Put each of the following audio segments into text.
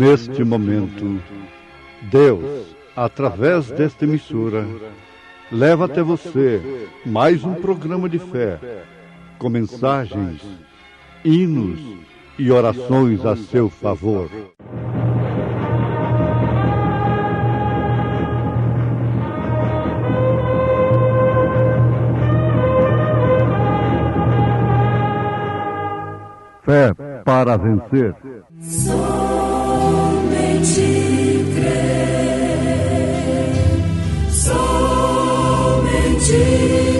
neste momento, Deus, através desta emissora, leva até você mais um programa de fé, com mensagens, hinos e orações a seu favor. Fé para vencer. Somente crer, somente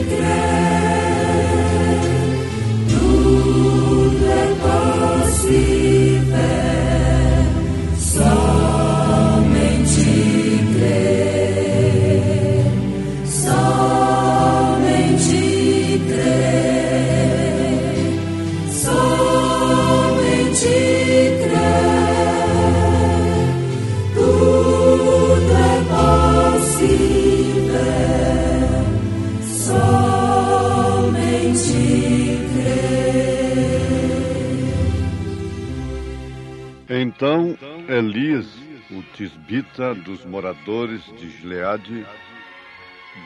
crer, tudo é possível, somente crer, somente crer, somente crer, tudo é possível, somente crer. Então Elias, o tisbita dos moradores de Gileade,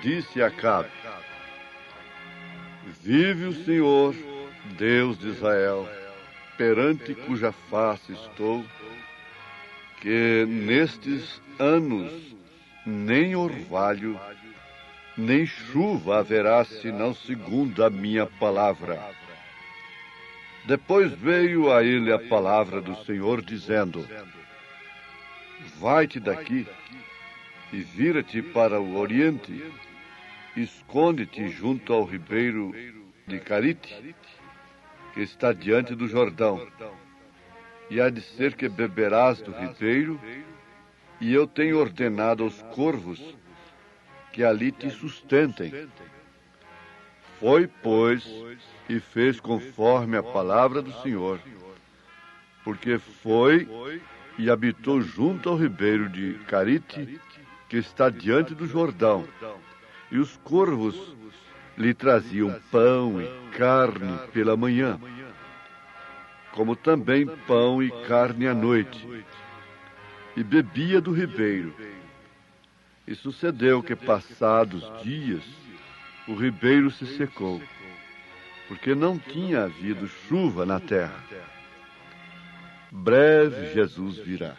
disse a Acabe: Vive o Senhor, Deus de Israel, perante cuja face estou, que nestes anos nem orvalho, nem chuva haverá, senão segundo a minha palavra. Depois veio a ele a palavra do Senhor, dizendo: Vai-te daqui e vira-te para o oriente, esconde-te junto ao ribeiro de Carite, que está diante do Jordão. E há de ser que beberás do ribeiro, e eu tenho ordenado aos corvos que ali te sustentem. Foi, pois, e fez conforme a palavra do Senhor, porque foi e habitou junto ao ribeiro de Carite, que está diante do Jordão. E os corvos lhe traziam pão e carne pela manhã, como também pão e carne à noite, e bebia do ribeiro. E sucedeu que, passados dias, o ribeiro se secou, porque não tinha havido chuva na terra. Breve Jesus virá.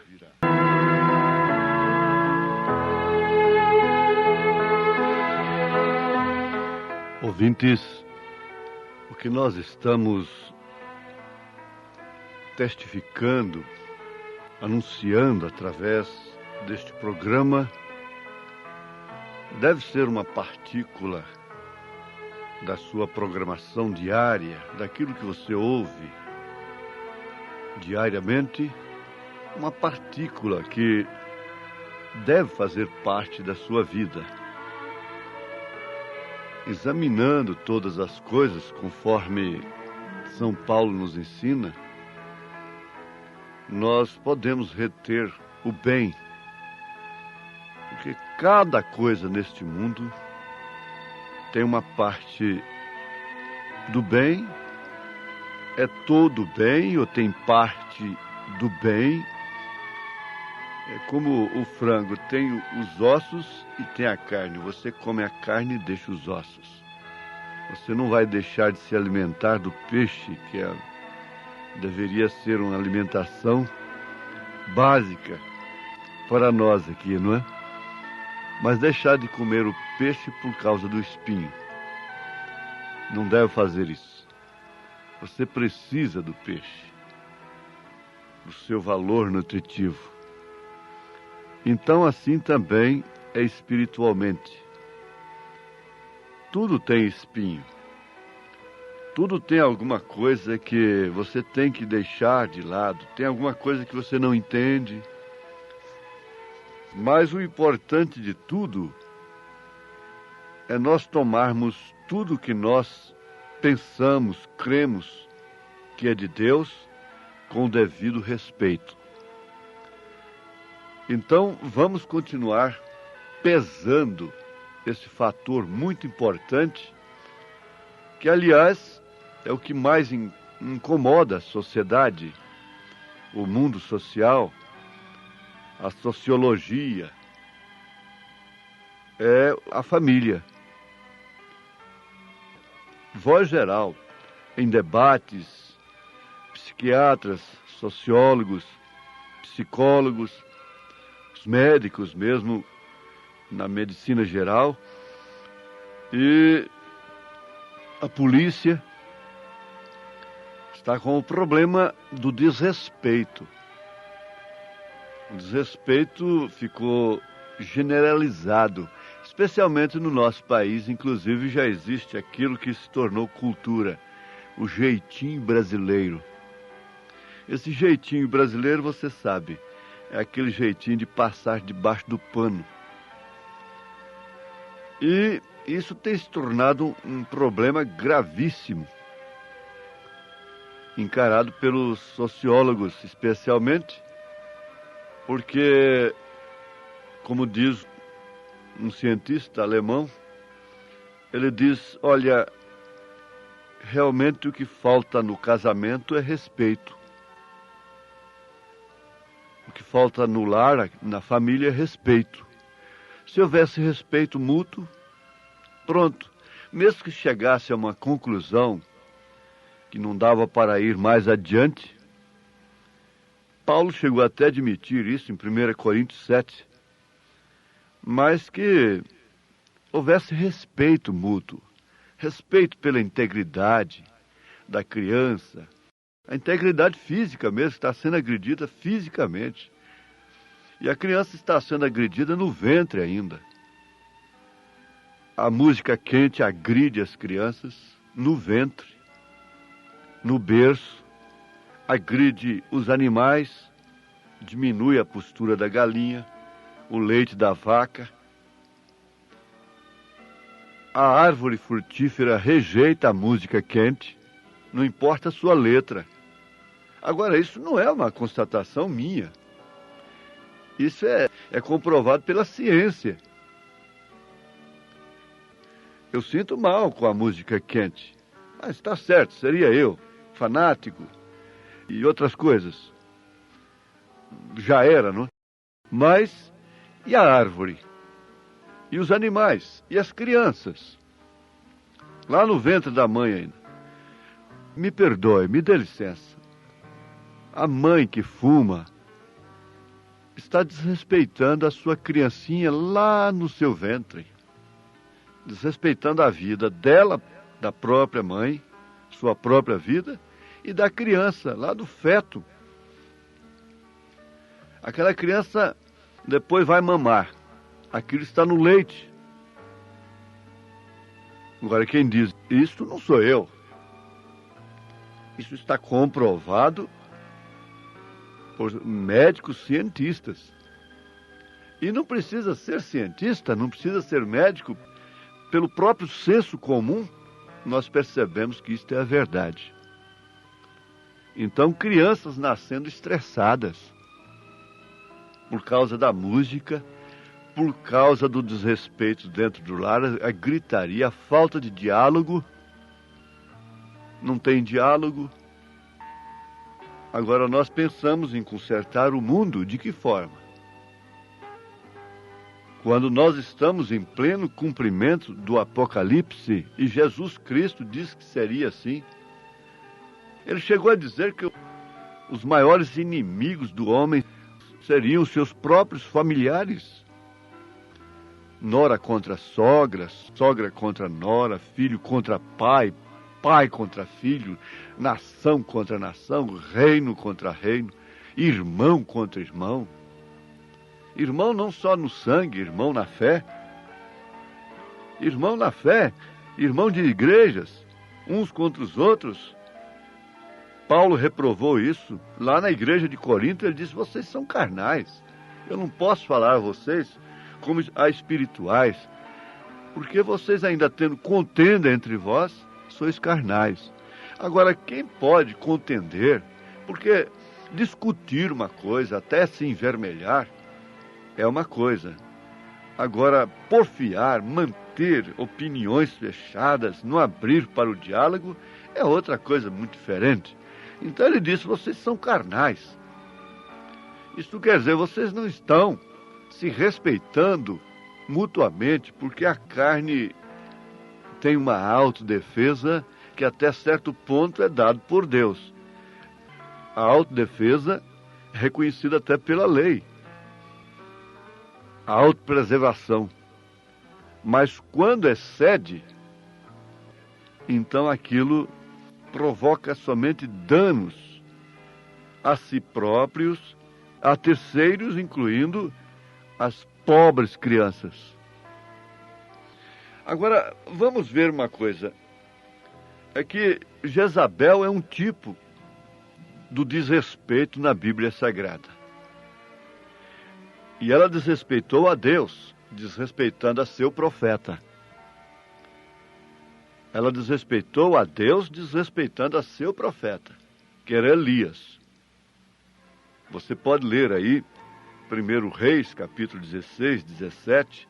Ouvintes, o que nós estamos testificando, anunciando através deste programa, deve ser uma partícula da sua programação diária, daquilo que você ouve diariamente, uma partícula que deve fazer parte da sua vida. Examinando todas as coisas, conforme São Paulo nos ensina, nós podemos reter o bem, porque cada coisa neste mundo tem uma parte do bem, é todo bem ou tem parte do bem. É como o frango tem os ossos e tem a carne. Você come a carne e deixa os ossos. Você não vai deixar de se alimentar do peixe, que deveria ser uma alimentação básica para nós aqui, não é? Mas deixar de comer o peixe por causa do espinho. Não deve fazer isso. Você precisa do peixe, do seu valor nutritivo. Então, assim também é espiritualmente. Tudo tem espinho. Tudo tem alguma coisa que você tem que deixar de lado. Tem alguma coisa que você não entende. Mas o importante de tudo é nós tomarmos tudo que nós pensamos, cremos que é de Deus, com o devido respeito. Então, vamos continuar pesando esse fator muito importante, que, aliás, é o que mais incomoda a sociedade, o mundo social, a sociologia, é a família. Voz geral, em debates, psiquiatras, sociólogos, psicólogos, os médicos mesmo, na medicina geral, e a polícia está com o problema do desrespeito. O desrespeito ficou generalizado, especialmente no nosso país. Inclusive já existe aquilo que se tornou cultura, o jeitinho brasileiro. Esse jeitinho brasileiro, você sabe, é aquele jeitinho de passar debaixo do pano. E isso tem se tornado um problema gravíssimo, encarado pelos sociólogos especialmente, porque, como diz um cientista alemão, ele diz, olha, realmente o que falta no casamento é respeito. O que falta no lar, na família, é respeito. Se houvesse respeito mútuo, pronto. Mesmo que chegasse a uma conclusão que não dava para ir mais adiante, Paulo chegou até a admitir isso em 1 Coríntios 7, mas que houvesse respeito mútuo, respeito pela integridade da criança, a integridade física mesmo, está sendo agredida fisicamente. E a criança está sendo agredida no ventre ainda. A música quente agride as crianças no ventre, no berço, agride os animais, diminui a postura da galinha, o leite da vaca. A árvore frutífera rejeita a música quente, não importa a sua letra. Agora, isso não é uma constatação minha. Isso é comprovado pela ciência. Eu sinto mal com a música quente. Mas está certo, seria eu, fanático e outras coisas. Já era, não? Mas, e a árvore? E os animais? E as crianças? Lá no ventre da mãe ainda. Me perdoe, me dê licença. A mãe que fuma está desrespeitando a sua criancinha lá no seu ventre. Desrespeitando a vida dela, da própria mãe, sua própria vida, e da criança, lá do feto. Aquela criança depois vai mamar. Aquilo está no leite. Agora, quem diz isso não sou eu. Isso está comprovado por médicos cientistas. E não precisa ser cientista, não precisa ser médico. Pelo próprio senso comum, nós percebemos que isto é a verdade. Então, crianças nascendo estressadas por causa da música, por causa do desrespeito dentro do lar, a gritaria, a falta de diálogo. Não tem diálogo. Agora, nós pensamos em consertar o mundo de que forma? Quando nós estamos em pleno cumprimento do Apocalipse, e Jesus Cristo diz que seria assim. Ele chegou a dizer que os maiores inimigos do homem seriam os seus próprios familiares. Nora contra sogra, sogra contra nora, filho contra pai, pai contra filho, nação contra nação, reino contra reino, irmão contra irmão. Irmão não só no sangue, irmão na fé. Irmão na fé, irmão de igrejas, uns contra os outros. Paulo reprovou isso. Lá na igreja de Corinto, ele disse, vocês são carnais. Eu não posso falar a vocês como a espirituais, porque vocês ainda tendo contenda entre vós, sois carnais. Agora, quem pode contender, porque discutir uma coisa, até se envermelhar, é uma coisa. Agora, porfiar, manter opiniões fechadas, não abrir para o diálogo, é outra coisa muito diferente. Então ele disse, vocês são carnais. Isso quer dizer, vocês não estão se respeitando mutuamente, porque a carne tem uma autodefesa que até certo ponto é dado por Deus. A autodefesa é reconhecida até pela lei. A autopreservação. Mas quando excede, então aquilo provoca somente danos a si próprios, a terceiros, incluindo as pobres crianças. Agora, vamos ver uma coisa. É que Jezabel é um tipo do desrespeito na Bíblia Sagrada. E ela desrespeitou a Deus, desrespeitando a seu profeta. Ela desrespeitou a Deus, desrespeitando a seu profeta, que era Elias. Você pode ler aí, 1 Reis, capítulo 16, 17,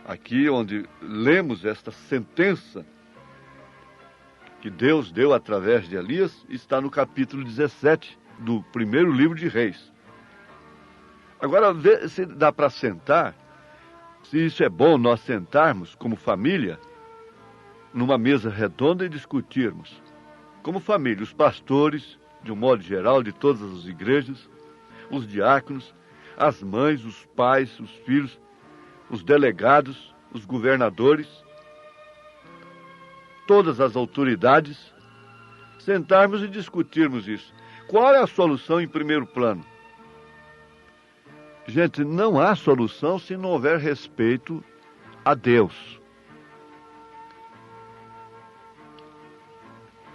aqui onde lemos esta sentença que Deus deu através de Elias, está no capítulo 17 do primeiro livro de Reis. Agora, vê se dá para sentar, se isso é bom nós sentarmos como família, numa mesa redonda e discutirmos. Como família, os pastores, de um modo geral, de todas as igrejas, os diáconos, as mães, os pais, os filhos, os delegados, os governadores, todas as autoridades, sentarmos e discutirmos isso. Qual é a solução em primeiro plano? Gente, não há solução se não houver respeito a Deus.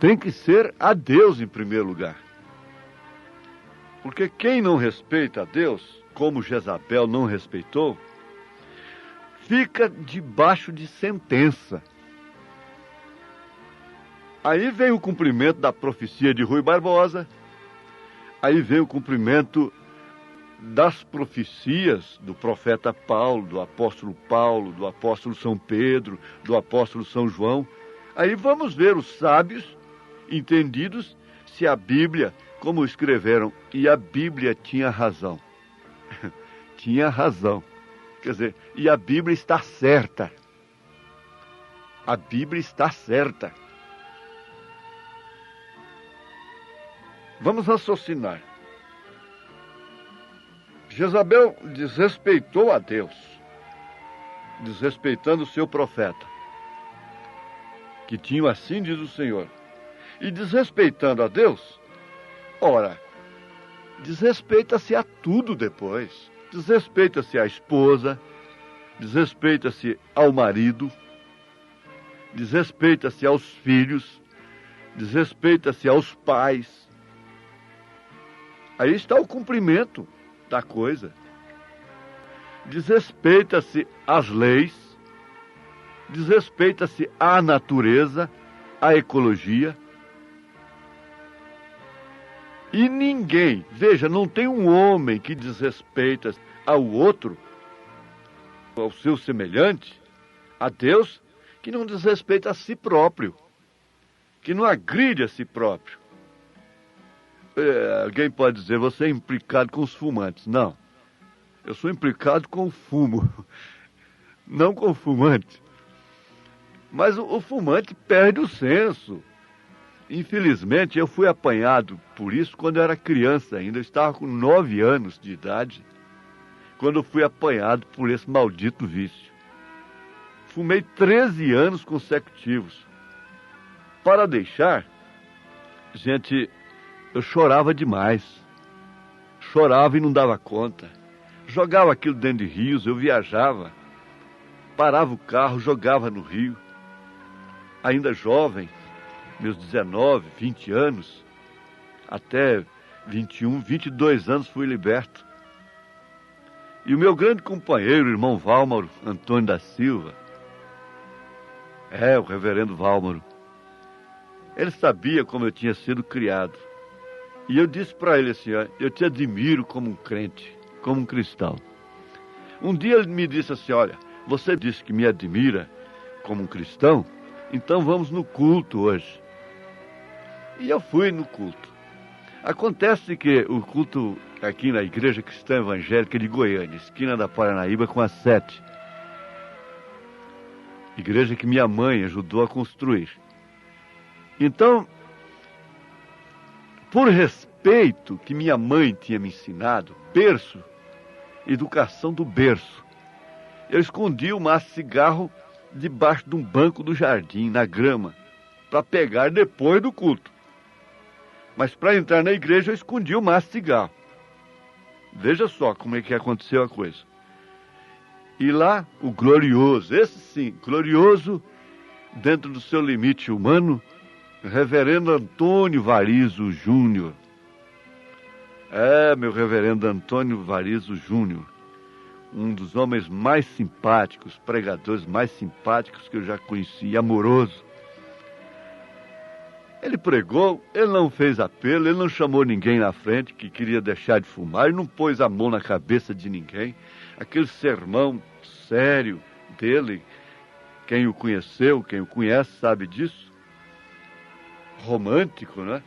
Tem que ser a Deus em primeiro lugar. Porque quem não respeita a Deus, como Jezabel não respeitou, fica debaixo de sentença. Aí vem o cumprimento da profecia de Rui Barbosa, aí vem o cumprimento das profecias do profeta Paulo, do apóstolo São Pedro, do apóstolo São João. Aí vamos ver os sábios entendidos se a Bíblia, como escreveram, e a Bíblia tinha razão. Tinha razão. Quer dizer, e a Bíblia está certa. A Bíblia está certa. Vamos raciocinar. Jezabel desrespeitou a Deus, desrespeitando o seu profeta, que tinha assim diz o Senhor. E desrespeitando a Deus, ora, desrespeita-se a tudo depois. Desrespeita-se à esposa, desrespeita-se ao marido, desrespeita-se aos filhos, desrespeita-se aos pais. Aí está o cumprimento da coisa. Desrespeita-se às leis, desrespeita-se à natureza, à ecologia. E ninguém, veja, não tem um homem que desrespeita ao outro, ao seu semelhante, a Deus, que não desrespeita a si próprio, que não agride a si próprio. Alguém pode dizer, você é implicado com os fumantes. Não, eu sou implicado com o fumo, não com o fumante. Mas o fumante perde o senso. Infelizmente, eu fui apanhado por isso quando eu era criança ainda. Eu estava com 9 anos de idade, quando eu fui apanhado por esse maldito vício. Fumei 13 anos consecutivos. Para deixar, gente, eu chorava demais. Chorava e não dava conta. Jogava aquilo dentro de rios, eu viajava. Parava o carro, jogava no rio. Ainda jovem, meus 19, 20 anos, até 21, 22 anos fui liberto. E o meu grande companheiro, o irmão Válmaro Antônio da Silva, o reverendo Válmaro, ele sabia como eu tinha sido criado. E eu disse para ele assim, eu te admiro como um crente, como um cristão. Um dia ele me disse assim, olha, você disse que me admira como um cristão, então vamos no culto hoje. E eu fui no culto. Acontece que o culto aqui na Igreja Cristã Evangélica de Goiânia, esquina da Paranaíba com a 7, igreja que minha mãe ajudou a construir. Então, por respeito que minha mãe tinha me ensinado, berço, educação do berço, eu escondi o maço de cigarro debaixo de um banco do jardim, na grama, para pegar depois do culto. Mas para entrar na igreja eu escondi o maço de cigarro. Veja só como é que aconteceu a coisa. E lá, o glorioso, esse sim, glorioso, dentro do seu limite humano, reverendo Antônio Varizo Júnior. Meu reverendo Antônio Varizo Júnior, um dos homens mais simpáticos, pregadores mais simpáticos que eu já conheci, amoroso. Ele pregou, ele não fez apelo, ele não chamou ninguém na frente que queria deixar de fumar, ele não pôs a mão na cabeça de ninguém. Aquele sermão sério dele, quem o conheceu, quem o conhece sabe disso. Romântico, né?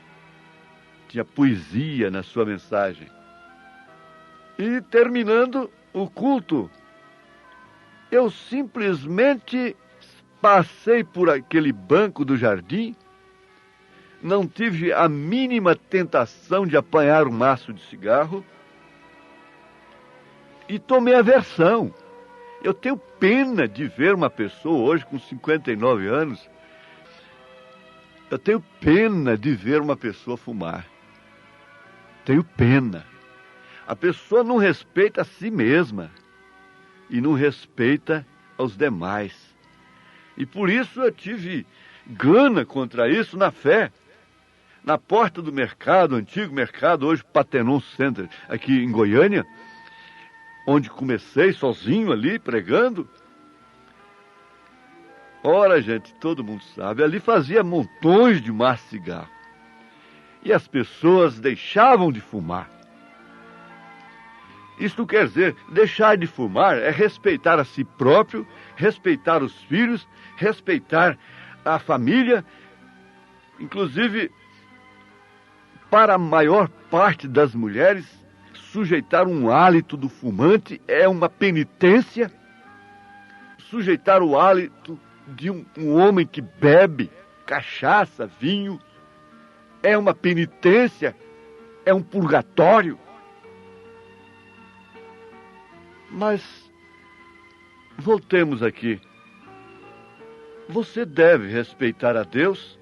Tinha poesia na sua mensagem. E terminando o culto, eu simplesmente passei por aquele banco do jardim, não tive a mínima tentação de apanhar um maço de cigarro e tomei aversão. Eu tenho pena de ver uma pessoa hoje com 59 anos, eu tenho pena de ver uma pessoa fumar. Tenho pena. A pessoa não respeita a si mesma e não respeita aos demais. E por isso eu tive gana contra isso na fé. Na porta do mercado, antigo mercado, hoje Patenon Center, aqui em Goiânia, onde comecei sozinho ali, pregando. Ora, gente, todo mundo sabe, ali fazia montões de maço de cigarro. E as pessoas deixavam de fumar. Isto quer dizer, deixar de fumar é respeitar a si próprio, respeitar os filhos, respeitar a família, inclusive, para a maior parte das mulheres, sujeitar um hálito do fumante é uma penitência. Sujeitar o hálito de um homem que bebe cachaça, vinho, é uma penitência, é um purgatório. Mas, voltemos aqui. Você deve respeitar a Deus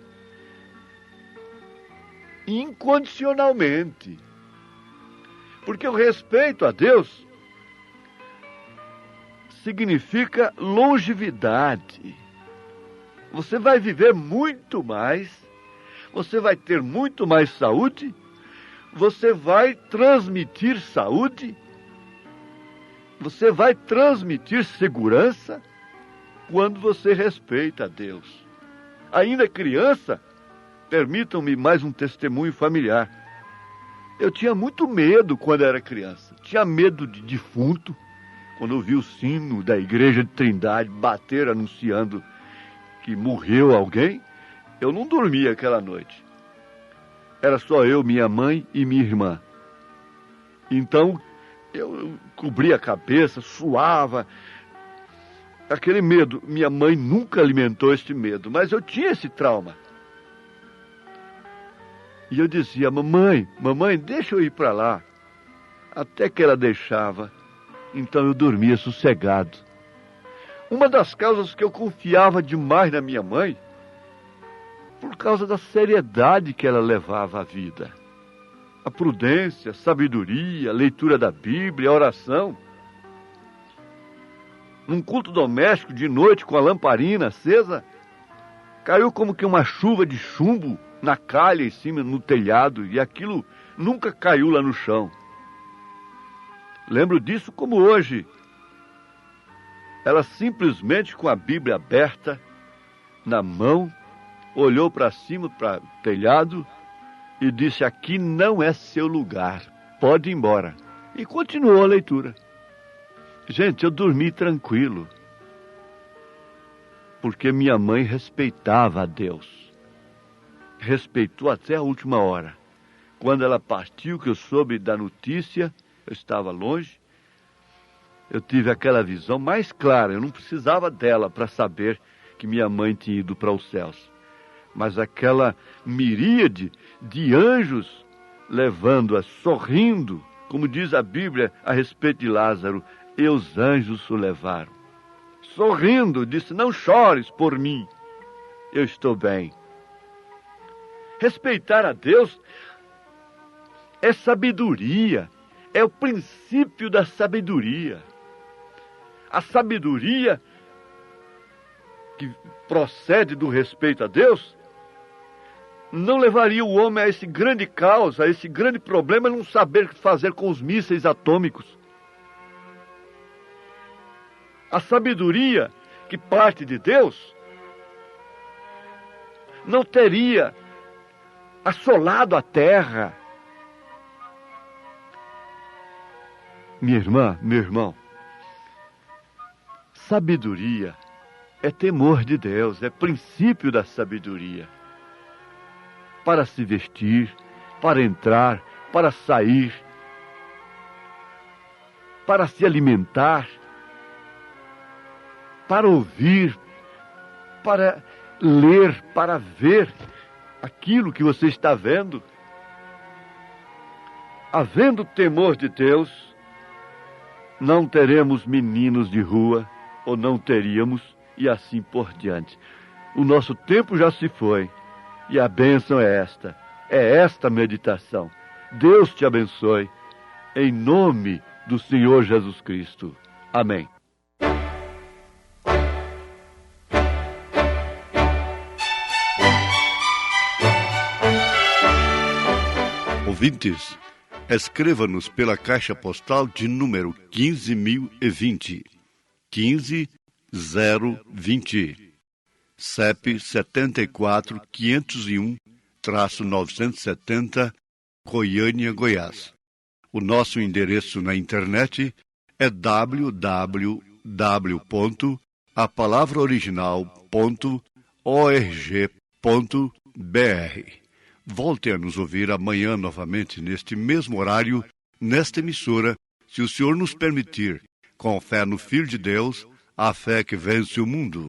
incondicionalmente. Porque o respeito a Deus significa longevidade. Você vai viver muito mais, você vai ter muito mais saúde, você vai transmitir saúde, você vai transmitir segurança quando você respeita a Deus. Ainda criança, permitam-me mais um testemunho familiar. Eu tinha muito medo quando era criança. Tinha medo de defunto. Quando eu vi o sino da igreja de Trindade bater anunciando que morreu alguém, eu não dormia aquela noite. Era só eu, minha mãe e minha irmã. Então, eu cobria a cabeça, suava. Aquele medo, minha mãe nunca alimentou esse medo, mas eu tinha esse trauma. E eu dizia, mamãe, deixa eu ir para lá. Até que ela deixava. Então eu dormia sossegado. Uma das causas que eu confiava demais na minha mãe, por causa da seriedade que ela levava à vida. A prudência, a sabedoria, a leitura da Bíblia, a oração. Num culto doméstico, de noite, com a lamparina acesa, caiu como que uma chuva de chumbo na calha em cima, no telhado, e aquilo nunca caiu lá no chão. Lembro disso como hoje. Ela simplesmente, com a Bíblia aberta na mão, olhou para cima, para o telhado, e disse, aqui não é seu lugar, pode ir embora. E continuou a leitura. Gente, eu dormi tranquilo, porque minha mãe respeitava a Deus. Respeitou até a última hora. Quando ela partiu, que eu soube da notícia, eu estava longe, eu tive aquela visão mais clara. Eu não precisava dela para saber que minha mãe tinha ido para os céus. Mas aquela miríade de anjos levando-a, sorrindo, como diz a Bíblia a respeito de Lázaro, e os anjos o levaram. Sorrindo, disse: não chores por mim, eu estou bem. Respeitar a Deus é sabedoria, é o princípio da sabedoria. A sabedoria que procede do respeito a Deus não levaria o homem a esse grande caos, a esse grande problema, não saber o que fazer com os mísseis atômicos. A sabedoria que parte de Deus não teria assolado a terra. Minha irmã, meu irmão, sabedoria é temor de Deus, é princípio da sabedoria. Para se vestir, para entrar, para sair, para se alimentar, para ouvir, para ler, para ver aquilo que você está vendo. Havendo temor de Deus, não teremos meninos de rua, ou não teríamos, e assim por diante. O nosso tempo já se foi, e a bênção é esta meditação. Deus te abençoe, em nome do Senhor Jesus Cristo. Amém. Ouvintes, escreva-nos pela caixa postal de número 15.020, 15020, CEP 74.501-970, Goiânia, Goiás. O nosso endereço na internet é www.apalavraoriginal.org.br. Volte a nos ouvir amanhã novamente neste mesmo horário, nesta emissora, se o Senhor nos permitir, com fé no Filho de Deus, a fé que vence o mundo.